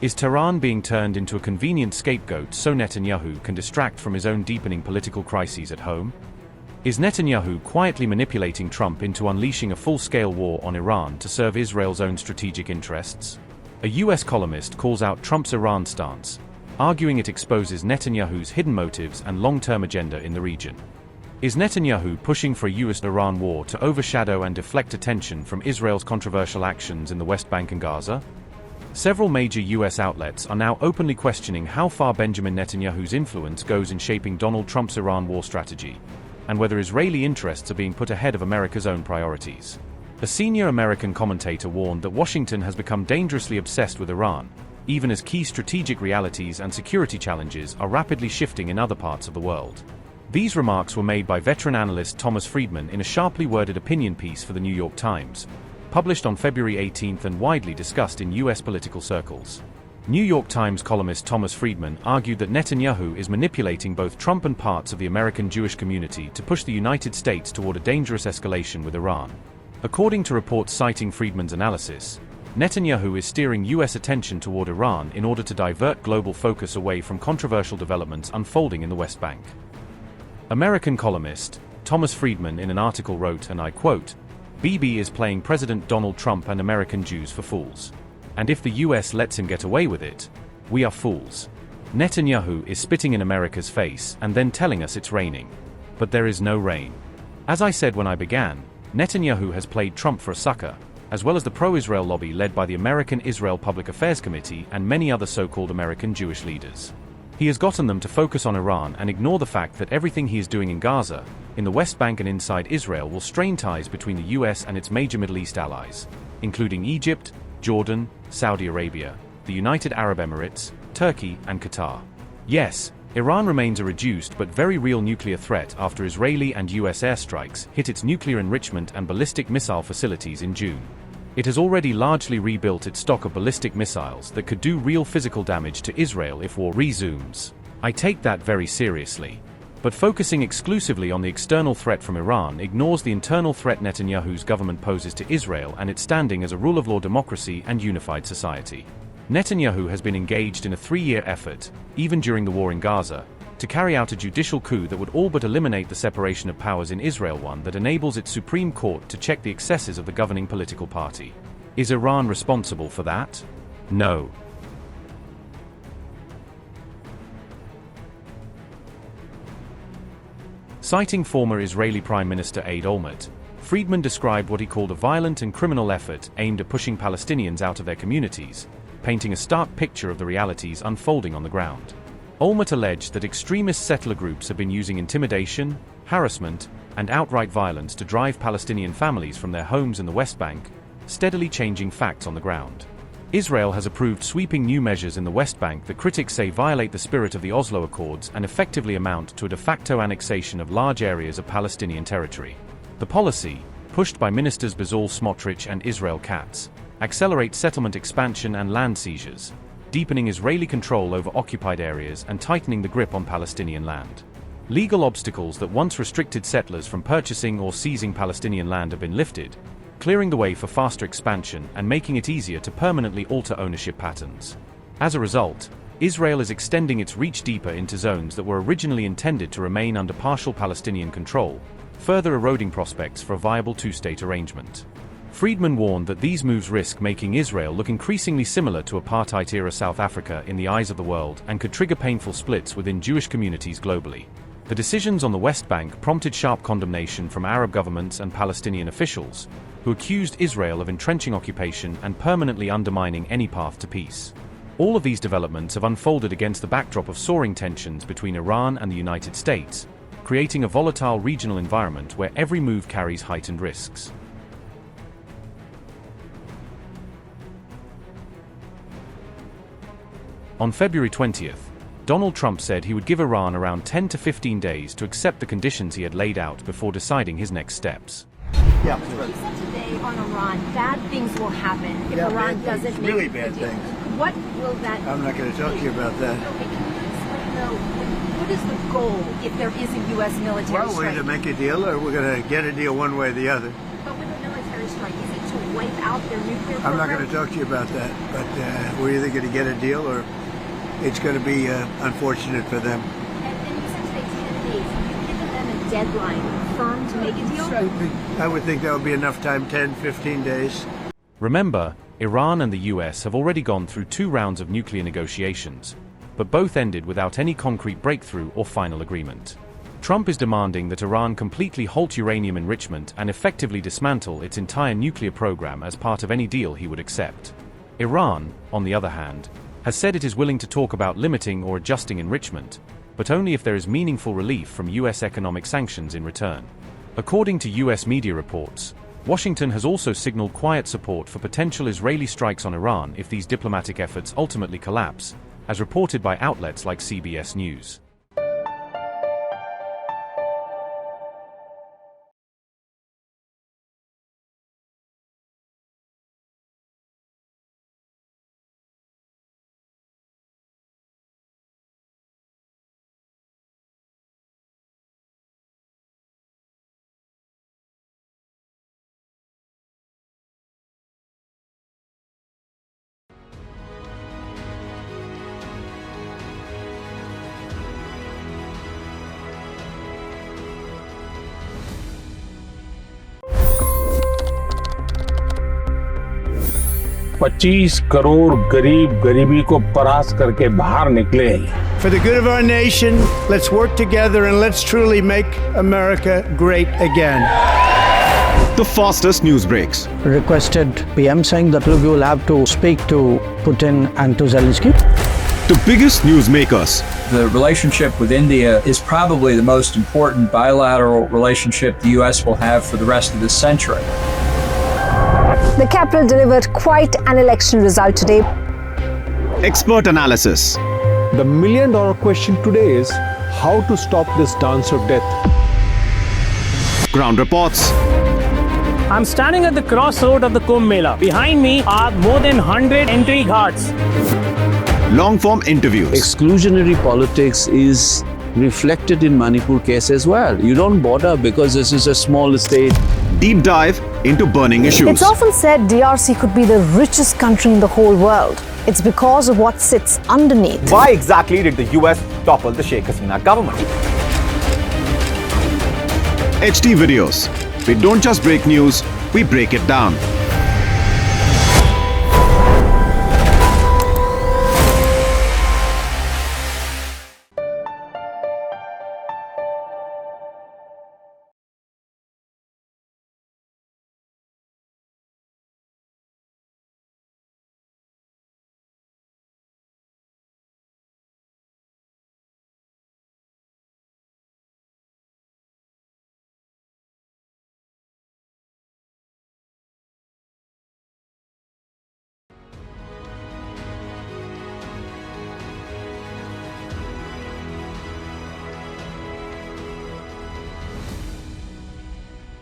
Is Tehran being turned into a convenient scapegoat so Netanyahu can distract from his own deepening political crises at home? Is Netanyahu quietly manipulating Trump into unleashing a full-scale war on Iran to serve Israel's own strategic interests? A US columnist calls out Trump's Iran stance, arguing it exposes Netanyahu's hidden motives and long-term agenda in the region. Is Netanyahu pushing for a US-Iran war to overshadow and deflect attention from Israel's controversial actions in the West Bank and Gaza? Several major US outlets are now openly questioning how far Benjamin Netanyahu's influence goes in shaping Donald Trump's Iran war strategy, and whether Israeli interests are being put ahead of America's own priorities. A senior American commentator warned that Washington has become dangerously obsessed with Iran, even as key strategic realities and security challenges are rapidly shifting in other parts of the world. These remarks were made by veteran analyst Thomas Friedman in a sharply worded opinion piece for the New York Times, published on February 18 and widely discussed in US political circles. New York Times columnist Thomas Friedman argued that Netanyahu is manipulating both Trump and parts of the American Jewish community to push the United States toward a dangerous escalation with Iran. According to reports citing Friedman's analysis, Netanyahu is steering US attention toward Iran in order to divert global focus away from controversial developments unfolding in the West Bank. American columnist Thomas Friedman in an article wrote, and I quote, "Bibi is playing President Donald Trump and American Jews for fools. And if the US lets him get away with it, we are fools. Netanyahu is spitting in America's face and then telling us it's raining. But there is no rain. As I said when I began, Netanyahu has played Trump for a sucker, as well as the pro-Israel lobby led by the American Israel Public Affairs Committee and many other so-called American Jewish leaders. He has gotten them to focus on Iran and ignore the fact that everything he is doing in Gaza, in the West Bank and inside Israel will strain ties between the US and its major Middle East allies, including Egypt, Jordan, Saudi Arabia, the United Arab Emirates, Turkey, and Qatar. Yes, Iran remains a reduced but very real nuclear threat after Israeli and US airstrikes hit its nuclear enrichment and ballistic missile facilities in June. It has already largely rebuilt its stock of ballistic missiles that could do real physical damage to Israel if war resumes. I take that very seriously. But focusing exclusively on the external threat from Iran ignores the internal threat Netanyahu's government poses to Israel and its standing as a rule-of-law democracy and unified society. Netanyahu has been engaged in a 3-year effort, even during the war in Gaza, to carry out a judicial coup that would all but eliminate the separation of powers in Israel, one that enables its Supreme Court to check the excesses of the governing political party. Is Iran responsible for that? No. Citing former Israeli Prime Minister Ehud Olmert, Friedman described what he called a violent and criminal effort aimed at pushing Palestinians out of their communities, painting a stark picture of the realities unfolding on the ground. Olmert alleged that extremist settler groups have been using intimidation, harassment, and outright violence to drive Palestinian families from their homes in the West Bank, steadily changing facts on the ground. Israel has approved sweeping new measures in the West Bank that critics say violate the spirit of the Oslo Accords and effectively amount to a de facto annexation of large areas of Palestinian territory. The policy, pushed by Ministers Bezalel Smotrich and Israel Katz, accelerates settlement expansion and land seizures, deepening Israeli control over occupied areas and tightening the grip on Palestinian land. Legal obstacles that once restricted settlers from purchasing or seizing Palestinian land have been lifted, clearing the way for faster expansion and making it easier to permanently alter ownership patterns. As a result, Israel is extending its reach deeper into zones that were originally intended to remain under partial Palestinian control, further eroding prospects for a viable two-state arrangement. Friedman warned that these moves risk making Israel look increasingly similar to apartheid-era South Africa in the eyes of the world and could trigger painful splits within Jewish communities globally. The decisions on the West Bank prompted sharp condemnation from Arab governments and Palestinian officials, who accused Israel of entrenching occupation and permanently undermining any path to peace. All of these developments have unfolded against the backdrop of soaring tensions between Iran and the United States, creating a volatile regional environment where every move carries heightened risks. On February 20th, Donald Trump said he would give Iran around 10 to 15 days to accept the conditions he had laid out before deciding his next steps. Yeah, he said today on Iran, bad things will happen if Iran doesn't make really bad things. What will that? I'm not going to talk to you about that. Okay, can you explain though, what is the goal if there is a U.S. military Well, we're strike? going to make a deal, or we're going to get a deal one way or the other. But with a military strike, is it to wipe out their nuclear program? I'm not going to talk to you about that, but we're either going to get a deal or it's going to be unfortunate for them. And you said today 10 days. Have you given them a deadline firm to make a deal? I would think that would be enough time, 10, 15 days. Remember, Iran and the US have already gone through 2 rounds of nuclear negotiations, but both ended without any concrete breakthrough or final agreement. Trump is demanding that Iran completely halt uranium enrichment and effectively dismantle its entire nuclear program as part of any deal he would accept. Iran, on the other hand, has said it is willing to talk about limiting or adjusting enrichment, but only if there is meaningful relief from US economic sanctions in return. According to US media reports, Washington has also signaled quiet support for potential Israeli strikes on Iran if these diplomatic efforts ultimately collapse, as reported by outlets like CBS News. $25 crore गरीब गरीबी को परास्त करके बाहर निकले। For the good of our nation, let's work together and let's truly make America great again. The fastest news breaks. Requested PM saying that look, you will have to speak to Putin and to Zelensky. The biggest newsmakers. The relationship with India is probably the most important bilateral relationship the US will have for the rest of this century. The capital delivered quite an election result today. Expert analysis. The million-dollar question today is how to stop this dance of death. Ground reports. I'm standing at the crossroad of the Kumbh Mela. Behind me are more than 100 entry guards. Long-form interviews. Exclusionary politics is reflected in Manipur case as well. You don't bother because this is a small state. Deep dive into burning issues. It's often said DRC could be the richest country in the whole world. It's because of what sits underneath. Why exactly did the US topple the Sheikh Hasina government? HT videos. We don't just break news, we break it down.